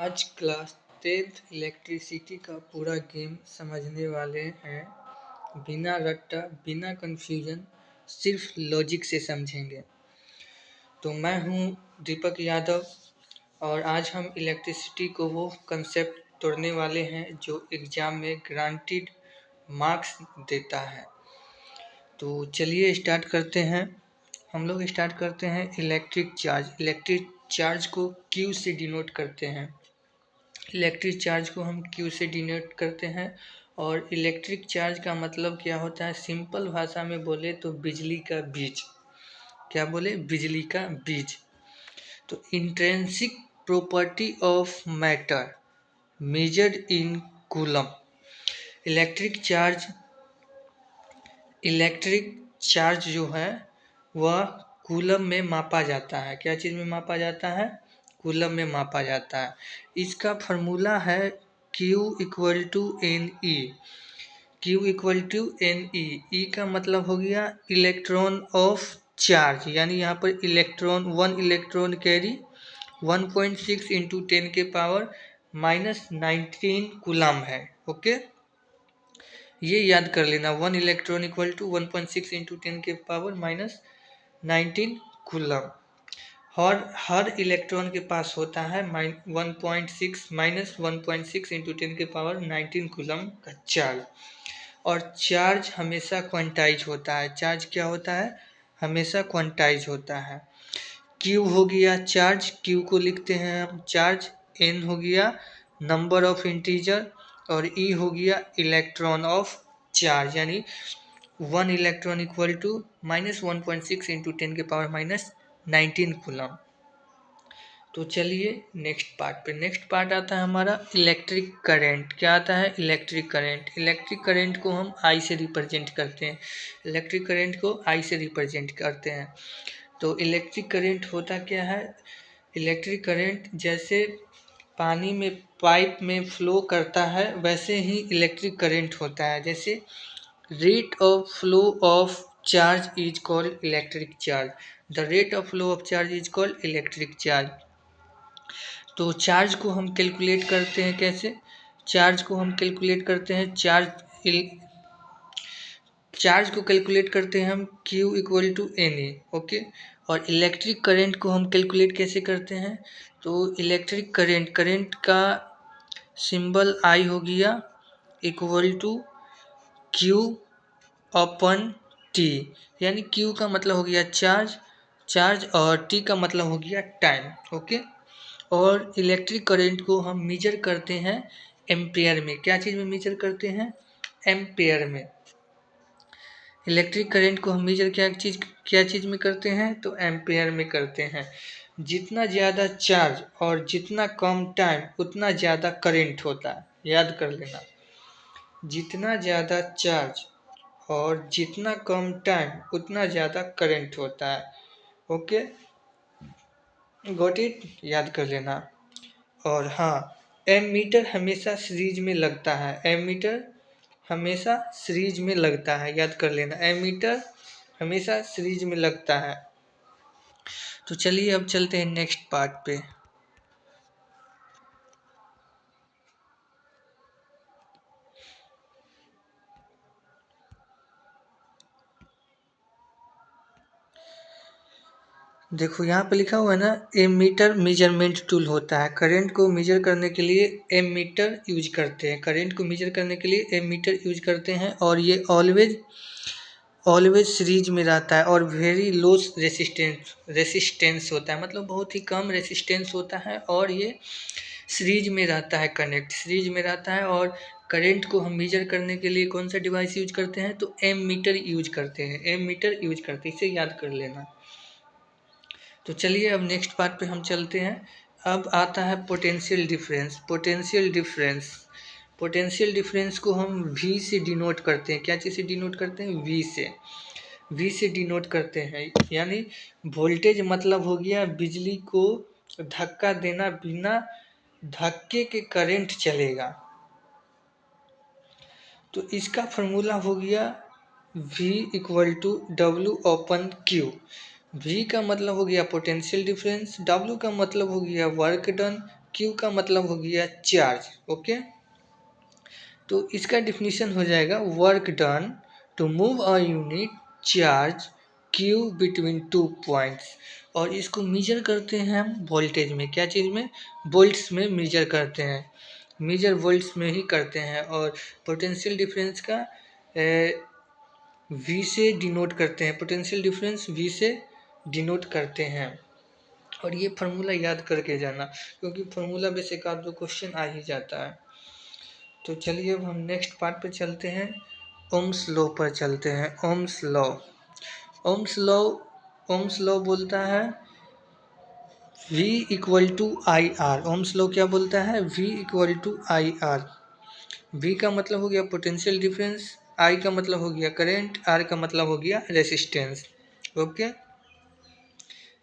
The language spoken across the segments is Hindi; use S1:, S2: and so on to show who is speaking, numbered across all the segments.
S1: आज क्लास 10th इलेक्ट्रिसिटी का पूरा गेम समझने वाले हैं। बिना रट्टा बिना कंफ्यूजन, सिर्फ लॉजिक से समझेंगे। तो मैं हूँ दीपक यादव और आज हम इलेक्ट्रिसिटी को वो कंसेप्ट तोड़ने वाले हैं जो एग्ज़ाम में ग्रांटेड मार्क्स देता है। तो चलिए स्टार्ट करते हैं। हम लोग स्टार्ट करते हैं इलेक्ट्रिक चार्ज। इलेक्ट्रिक चार्ज को Q से डिनोट करते हैं। इलेक्ट्रिक चार्ज को हम Q से डिनोट करते हैं और इलेक्ट्रिक चार्ज का मतलब क्या होता है, सिंपल भाषा में बोले तो बिजली का बीज। क्या बोले? बिजली का बीज। तो intrinsic property of matter measured in coulomb. Electric charge जो है वह कूलम में मापा जाता है। क्या चीज़ में मापा जाता है? कूलम में मापा जाता है। इसका फार्मूला है Q equal to N E. Q equal to N E. E का मतलब हो गया इलेक्ट्रॉन ऑफ चार्ज, यानी यहाँ पर इलेक्ट्रॉन, 1 इलेक्ट्रॉन कैरी 1.6 इंटू 10 के पावर -19 कूलम है। ओके, ये याद कर लेना। 1 इलेक्ट्रॉन इक्वल टू 1.6 इंटू 10 के पावर -19 कूलम। हर इलेक्ट्रॉन के पास होता है 1.6 इंटू 10 के पावर 19 कूलम का चार्ज। और चार्ज हमेशा क्वांटाइज होता है। चार्ज क्या होता है? हमेशा क्वांटाइज होता है। Q हो गया चार्ज, Q को लिखते हैं हम चार्ज। N हो गया नंबर ऑफ इंटीजर और E हो गया इलेक्ट्रॉन ऑफ चार्ज, यानी 1 इलेक्ट्रॉन इक्वल टू -1.6 इंटू 10 के पावर -19 कूलम। तो चलिए नेक्स्ट पार्ट पे। नेक्स्ट पार्ट आता है हमारा इलेक्ट्रिक करंट। क्या आता है? Electric current. इलेक्ट्रिक करंट को हम I से रिप्रेजेंट करते हैं। इलेक्ट्रिक करंट को I से रिप्रेजेंट करते हैं। तो इलेक्ट्रिक करंट होता क्या है? इलेक्ट्रिक करंट जैसे पानी में पाइप में फ्लो करता है वैसे ही इलेक्ट्रिक करंट होता है। जैसे rate of flow of charge is called electric charge. The rate of flow of charge is called electric charge. तो चार्ज को हम कैलकुलेट करते हैं कैसे? चार्ज को हम कैलकुलेट करते हैं चार्ज को कैलकुलेट करते हैं हम Q equal to n e. Okay, और इलेक्ट्रिक करंट को हम कैलकुलेट कैसे करते हैं? तो इलेक्ट्रिक करंट का सिंबल I हो गया equal to Q upon T, यानी Q का मतलब हो गया चार्ज और T का मतलब हो गया टाइम। ओके, और इलेक्ट्रिक करंट को हम मेजर करते हैं एम्पेयर में। क्या चीज़ में मेजर करते हैं? एम्पेयर में। इलेक्ट्रिक करंट को हम मेजर क्या चीज़ में करते हैं? तो एम्पेयर में करते हैं। जितना ज़्यादा चार्ज और जितना कम टाइम उतना ज़्यादा करंट होता है। याद कर लेना, जितना ज़्यादा चार्ज और जितना कम टाइम उतना ज़्यादा करंट होता है। Okay, got it? याद कर लेना। और हाँ, एमीटर हमेशा सीरीज में लगता है। एमीटर हमेशा सीरीज में लगता है, याद कर लेना। एमीटर हमेशा सीरीज में लगता है। तो चलिए अब चलते हैं नेक्स्ट पार्ट पे। देखो यहाँ पे लिखा हुआ है ना, एमीटर मेजरमेंट टूल होता है। करंट को मेजर करने के लिए एमीटर यूज करते हैं। करंट को मेजर करने के लिए एमीटर यूज करते हैं और ये ऑलवेज सीरीज में रहता है और वेरी लो रेसिस्टेंस होता है, मतलब बहुत ही कम रेसिस्टेंस होता है और ये सीरीज में रहता है, सीरीज में रहता है। और करंट को हम मेजर करने के लिए कौन सा डिवाइस यूज करते हैं? तो एमीटर यूज करते हैं। एमीटर यूज करते हैं, इसे याद कर लेना। तो चलिए अब नेक्स्ट पार्ट पे हम चलते हैं। अब आता है पोटेंशियल डिफरेंस। पोटेंशियल डिफरेंस को हम V से डिनोट करते हैं। क्या चीज़ से डिनोट करते हैं? V से डिनोट करते हैं, यानी वोल्टेज मतलब हो गया बिजली को धक्का देना, बिना धक्के के करंट चलेगा। तो इसका फार्मूला हो गया V equal to W upon Q। V का मतलब हो गया पोटेंशियल डिफरेंस, W का मतलब हो गया वर्क डन, क्यू का मतलब हो गया चार्ज। ओके, तो इसका डिफिनीशन हो जाएगा work done to move a unit charge Q between 2 points. और इसको मेजर करते हैं हम वोल्टेज में, क्या चीज़ में, वोल्ट्स में मेजर करते हैं, मेजर वोल्ट्स में ही करते हैं। और पोटेंशियल डिफरेंस का वी से डिनोट करते हैं, पोटेंशियल डिफरेंस वी से डिनोट करते हैं। और ये फार्मूला याद करके जाना, क्योंकि फार्मूला में से एक आध दो क्वेश्चन आ ही जाता है। तो चलिए अब हम नेक्स्ट पार्ट पे चलते हैं, ओम्स लॉ पर चलते हैं। Ohm's law, Ohm's law, Ohm's law बोलता है V equal to I R. Ohm's law क्या बोलता है, V equal to I R. V का मतलब हो गया पोटेंशियल डिफरेंस, I का मतलब हो गया करंट, R का मतलब हो गया रेसिस्टेंस। ओके,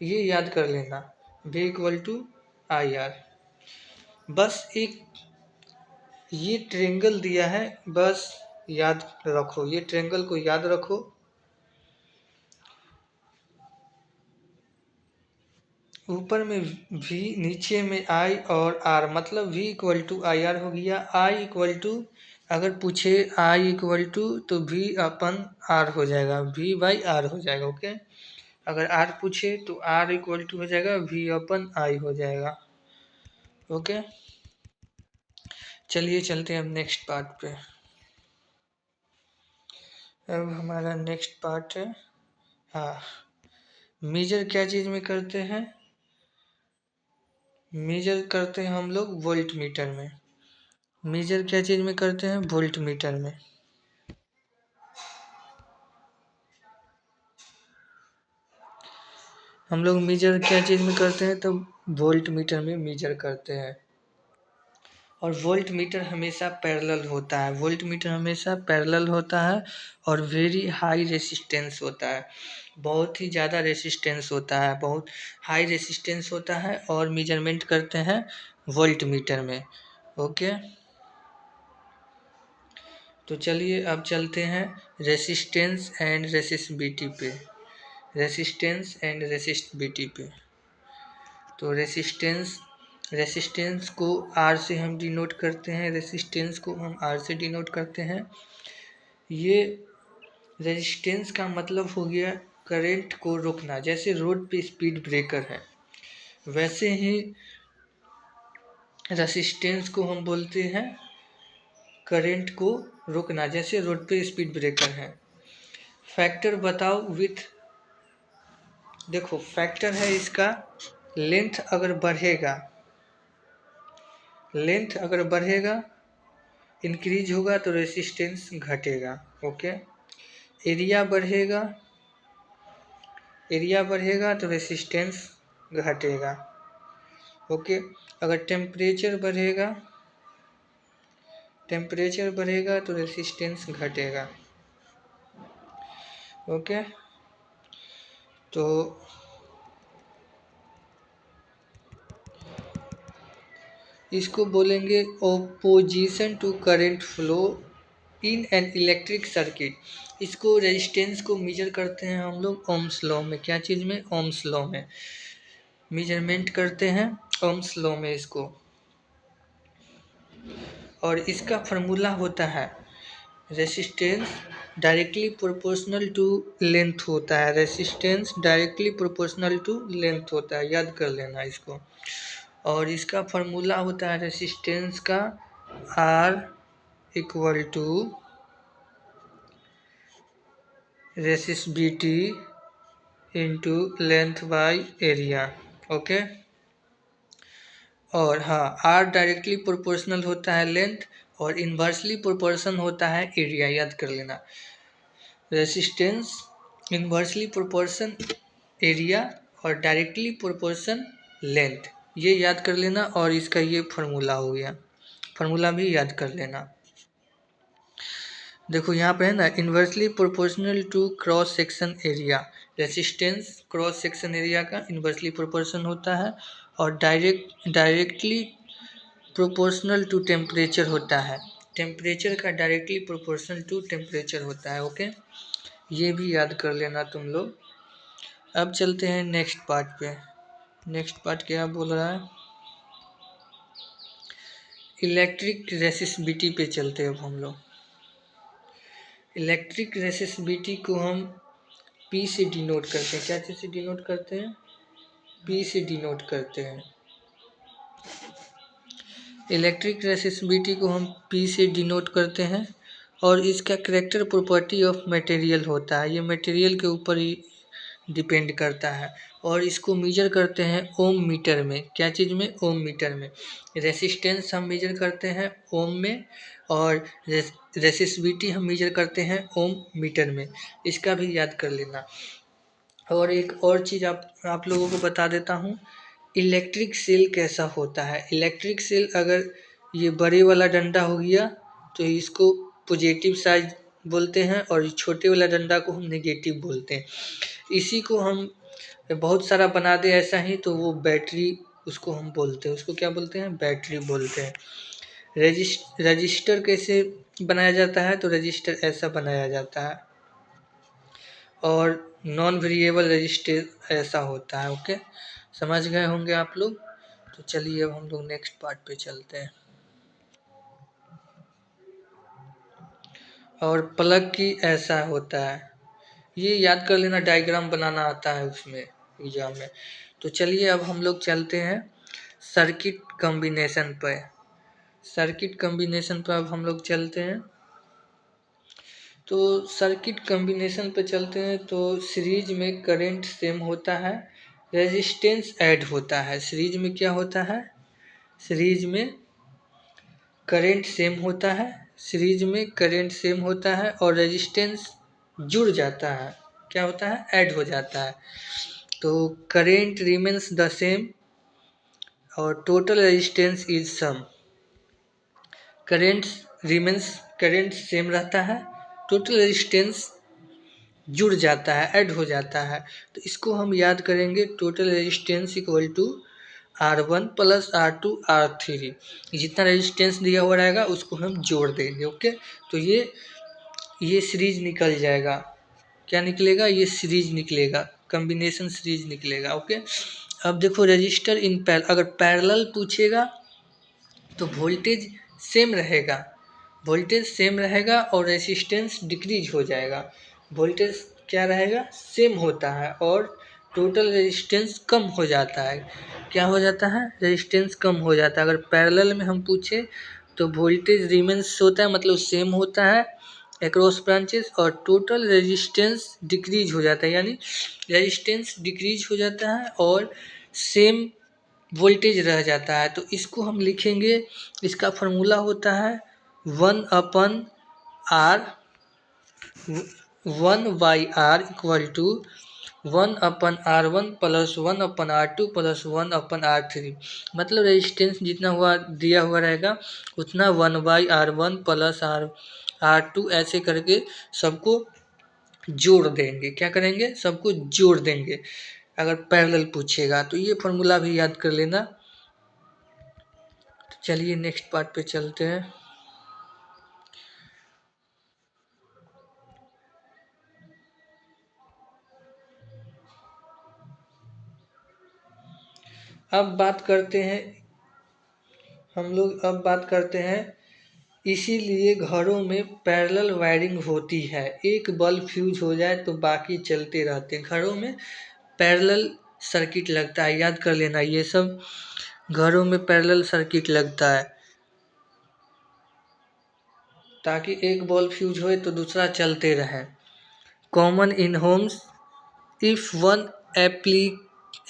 S1: ये याद कर लेना, V equal to I R. बस एक ये ट्रेंगल दिया है, बस याद रखो, ये ट्रेंगल को याद रखो। ऊपर में V, नीचे में I और R, मतलब V equal to I R हो गया। I इक्वल टू, अगर पूछे I इक्वल टू तो V अपन R हो जाएगा, V बाई R हो जाएगा। ओके, अगर R पूछे तो R इक्वल टू हो जाएगा V अपन I हो जाएगा। ओके, चलिए चलते हैं अब नेक्स्ट पार्ट पे। अब हमारा नेक्स्ट पार्ट है, हाँ, मेजर क्या चीज़ में करते हैं, मेजर करते हैं हम लोग वोल्ट मीटर में। मेजर क्या चीज़ में करते हैं, वोल्ट मीटर में। हम लोग मेजर क्या चीज़ में करते हैं, तो वोल्ट मीटर में मेजर करते हैं। और वोल्ट मीटर हमेशा पैरेलल होता है, वोल्ट मीटर हमेशा पैरेलल होता है और वेरी हाई रेसिस्टेंस होता है, बहुत ही ज़्यादा रेसिस्टेंस होता है, बहुत हाई रेसिस्टेंस होता है। और मेजरमेंट करते हैं वोल्ट मीटर में। ओके, तो चलिए अब चलते हैं रेसिस्टेंस एंड रेसिस्टिविटी पे, रेसिस्टेंस एंड रेसिस्टिविटी पे। तो रेसिस्टेंस, रेसिस्टेंस को R से हम डिनोट करते हैं, रेसिस्टेंस को हम R से डिनोट करते हैं। ये रेजिस्टेंस का मतलब हो गया करंट को रोकना, जैसे रोड पे स्पीड ब्रेकर है वैसे ही रेसिस्टेंस को हम बोलते हैं करंट को रोकना, जैसे रोड पे स्पीड ब्रेकर है। फैक्टर बताओ विथ, देखो फैक्टर है इसका, लेंथ अगर बढ़ेगा, लेंथ अगर बढ़ेगा इंक्रीज होगा तो रेसिस्टेंस घटेगा। ओके, एरिया बढ़ेगा, एरिया बढ़ेगा तो रेसिस्टेंस घटेगा। ओके, अगर टेम्परेचर बढ़ेगा, टेम्परेचर बढ़ेगा तो रेसिस्टेंस घटेगा। ओके, तो इसको बोलेंगे opposition to current flow in an electric circuit. इसको रेजिस्टेंस को मेजर करते हैं हम लोग ओम्स लॉ में, क्या चीज़ में, ओम्स लॉ में मेजरमेंट करते हैं, ओम्स लॉ में इसको। और इसका फार्मूला होता है resistance directly proportional to length होता है, resistance directly proportional to length होता है, याद कर लेना इसको। और इसका फार्मूला होता है रेसिस्टेंस का R equal to resistivity into length by area. Okay, और हाँ, R डायरेक्टली प्रोपोर्शनल होता है लेंथ और इन्वर्सली प्रोपोर्शन होता है एरिया, याद कर लेना। रेसिस्टेंस इन्वर्सली प्रोपोर्शन एरिया और डायरेक्टली प्रोपोर्शन लेंथ, ये याद कर लेना। और इसका ये फार्मूला हो गया, फार्मूला भी याद कर लेना। देखो यहाँ पे है ना, inversely proportional to cross section area, resistance cross section area का इन्वर्सली प्रोपोर्शन होता है। और डायरेक्टली प्रोपोर्शनल टू टेम्परेचर होता है, टेम्परेचर का डायरेक्टली प्रोपोर्शनल टू टेम्परेचर होता है। ओके, ये भी याद कर लेना तुम लोग। अब चलते हैं नेक्स्ट पार्ट पे। नेक्स्ट पार्ट क्या बोल रहा है, इलेक्ट्रिक रेसिस्टिविटी पे चलते हैं अब हम लोग। इलेक्ट्रिक रेसिस्टिविटी को हम P से डिनोट करते हैं। क्या चीज़ से डिनोट करते हैं? P से डिनोट करते हैं। इलेक्ट्रिक रेसिस्टिविटी को हम P से डिनोट करते हैं और इसका करेक्टर प्रॉपर्टी ऑफ मटेरियल होता है। ये मटेरियल के ऊपर ही डिपेंड करता है और इसको मेजर करते हैं ओम मीटर में। क्या चीज़ में? ओम मीटर में। रेसिस्टेंस हम मेजर करते हैं ओम में और रेसिस्टिविटी हम मेजर करते हैं ओम मीटर में। इसका भी याद कर लेना। और एक और चीज़ आप लोगों को बता देता हूँ, इलेक्ट्रिक सेल कैसा होता है। इलेक्ट्रिक सेल अगर ये बड़े वाला डंडा हो गया तो इसको पॉजिटिव साइड बोलते हैं और छोटे वाला डंडा को हम नेगेटिव बोलते हैं। इसी को हम बहुत सारा बना दे ऐसा ही तो वो बैटरी उसको हम बोलते हैं। उसको क्या बोलते हैं? बैटरी बोलते हैं। रजिस्टर कैसे बनाया जाता है? तो रजिस्टर ऐसा बनाया जाता है और नॉन वेरिएबल रजिस्टर ऐसा होता है। ओके, समझ गए होंगे आप लोग। तो चलिए अब हम लोग नेक्स्ट पार्ट पे चलते हैं। और प्लग की ऐसा होता है, ये याद कर लेना, डायग्राम बनाना आता है उसमें एग्जाम में। तो चलिए अब हम लोग चलते हैं सर्किट कॉम्बिनेशन पे। सर्किट कॉम्बिनेशन पर अब हम लोग चलते हैं। तो सर्किट कॉम्बिनेशन पे चलते हैं तो सीरीज में करंट सेम होता है, रेजिस्टेंस ऐड होता है। सीरीज में क्या होता है? सीरीज में करंट सेम होता है, सीरीज में करंट सेम होता है और रेजिस्टेंस जुड़ जाता है। क्या होता है? ऐड हो जाता है। तो करंट रिमेन्स द सेम और total resistance is sum. Current same रहता है, टोटल रेजिस्टेंस जुड़ जाता है, ऐड हो जाता है। तो इसको हम याद करेंगे, total resistance equal to R1 plus R2 R3। जितना रेजिस्टेंस दिया हुआ रहेगा उसको हम जोड़ देंगे। ओके, तो ये सीरीज निकल जाएगा। क्या निकलेगा? ये सीरीज निकलेगा, कॉम्बिनेशन सीरीज निकलेगा। ओके, अब देखो रजिस्टर इन अगर पैरेलल पूछेगा तो वोल्टेज सेम रहेगा, वोल्टेज सेम रहेगा और रेजिस्टेंस डिक्रीज हो जाएगा। वोल्टेज क्या रहेगा? सेम होता है और टोटल रेजिस्टेंस कम हो जाता है। क्या हो जाता है? रेजिस्टेंस कम हो जाता है। अगर पैरेलल में हम पूछे तो वोल्टेज रिमेंस होता है, मतलब सेम होता है एक्रॉस ब्रांचेस और टोटल रेजिस्टेंस डिक्रीज हो जाता है, यानी रेजिस्टेंस डिक्रीज हो जाता है और सेम वोल्टेज रह जाता है। तो इसको हम लिखेंगे, इसका फॉर्मूला होता है 1/R 1/R equal to 1/R1 plus 1/R2 plus 1/R3। मतलब रेजिस्टेंस जितना हुआ दिया हुआ रहेगा उतना 1/R1 प्लस R2 ऐसे करके सबको जोड़ देंगे। क्या करेंगे? सबको जोड़ देंगे अगर पैरेलल पूछेगा तो। ये फॉर्मूला भी याद कर लेना। तो चलिए नेक्स्ट पार्ट पे चलते हैं। अब बात करते हैं इसीलिए घरों में पैरेलल वायरिंग होती है। एक बल्ब फ्यूज हो जाए तो बाकी चलते रहते हैं। घरों में पैरेलल सर्किट लगता है, याद कर लेना ये सब। घरों में पैरेलल सर्किट लगता है ताकि एक बल्ब फ्यूज होए तो दूसरा चलते रहे। Common in Holmes if one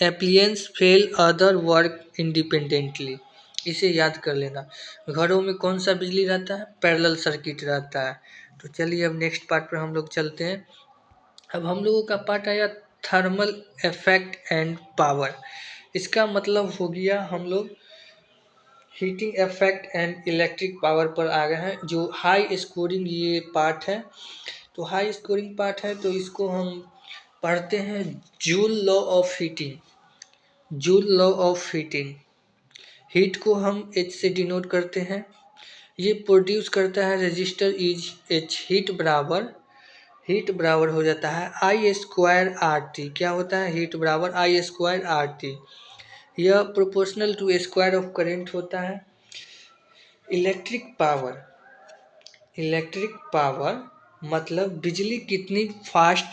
S1: appliances fail other work independently. इसे याद कर लेना। घरों में कौन सा बिजली रहता है? पैरेलल सर्किट रहता है। तो चलिए अब नेक्स्ट पार्ट पर हम लोग चलते हैं। अब हम लोगों का पार्ट आया थर्मल इफेक्ट एंड पावर। इसका मतलब हो गया हम लोग heating effect and electric power पर आ गए हैं। जो हाई स्कोरिंग ये पार्ट है, तो हाई स्कोरिंग पार्ट है तो इसको हम पढ़ते हैं joule law of heating. Joule law of heating, heat को हम H से डिनोट करते हैं। ये प्रोड्यूस करता है रेजिस्टर इज H। हीट बराबर हो जाता है I²RT। क्या होता है? हीट बराबर I²RT। यह proportional to square of current होता है। इलेक्ट्रिक पावर मतलब बिजली कितनी फास्ट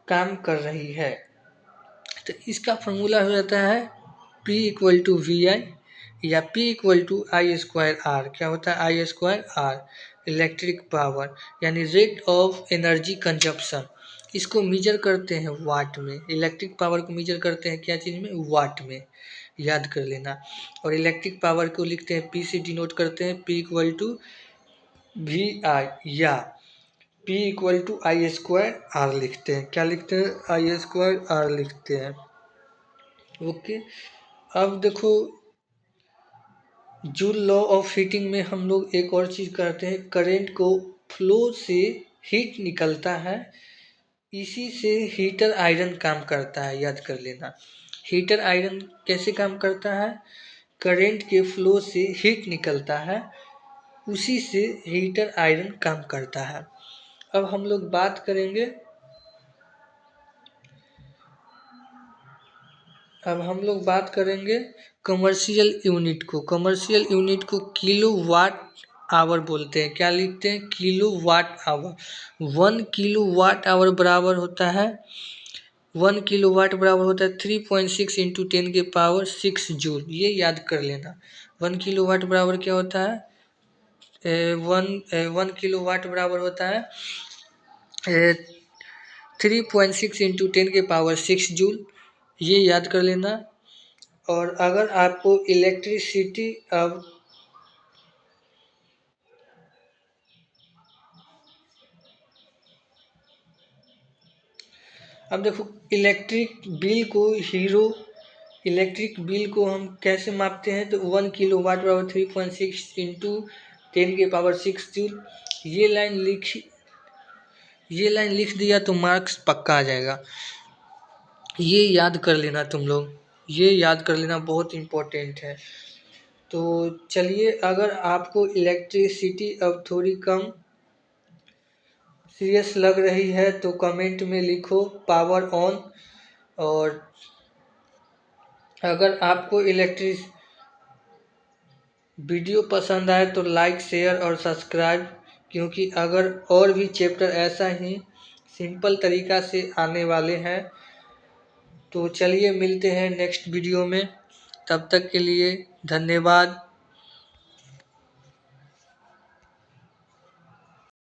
S1: काम कर रही है। तो इसका फॉर्मूला हो जाता है P equal to V I या P equal to I square R. क्या होता है I square R? Electric power यानी रेट ऑफ एनर्जी कंजप्शन। इसको मेजर करते हैं वाट में। इलेक्ट्रिक पावर को मेजर करते हैं क्या चीज़ में? वाट में। याद कर लेना। और इलेक्ट्रिक पावर को लिखते हैं P से डिनोट करते हैं P equal to V I या P equal to I square R लिखते हैं। क्या लिखते हैं? आई स्क्वायर आर लिखते हैं। ओके। अब देखो जूल लॉ ऑफ हीटिंग में हम लोग एक और चीज़ करते हैं, करंट को फ्लो से हीट निकलता है, इसी से हीटर आयरन काम करता है। याद कर लेना। हीटर आयरन कैसे काम करता है? करंट के फ्लो से हीट निकलता है, उसी से हीटर आयरन काम करता है। अब हम लोग बात करेंगे कमर्शियल यूनिट को। कमर्शियल यूनिट को किलो वाट आवर बोलते हैं। क्या लिखते हैं? Kilowatt hour. 1 kilowatt hour बराबर होता है 3.6 इंटू 10 के पावर 6 जूल। ये याद कर लेना। 1 किलो वाट बराबर क्या होता है? 1 किलो वाट बराबर होता है 3.6 इंटू 10 के पावर 6 जूल। ये याद कर लेना। और अगर आपको इलेक्ट्रिसिटी अब देखो इलेक्ट्रिक बिल को हम कैसे मापते हैं? तो 1 किलो वाट बराबर 3.6 इंटू 10 के पावर 6 जूल। ये लाइन लिख दिया तो मार्क्स पक्का आ जाएगा। ये याद कर लेना तुम लोग। ये याद कर लेना, बहुत इम्पोर्टेंट है। तो चलिए, अगर आपको इलेक्ट्रिसिटी अब थोड़ी कम सीरियस लग रही है तो कमेंट में लिखो पावर ऑन। और अगर आपको वीडियो पसंद आए तो लाइक शेयर और सब्सक्राइब, क्योंकि अगर और भी चैप्टर ऐसा ही सिंपल तरीका से आने वाले हैं। तो चलिए मिलते हैं नेक्स्ट वीडियो में। तब तक के लिए धन्यवाद।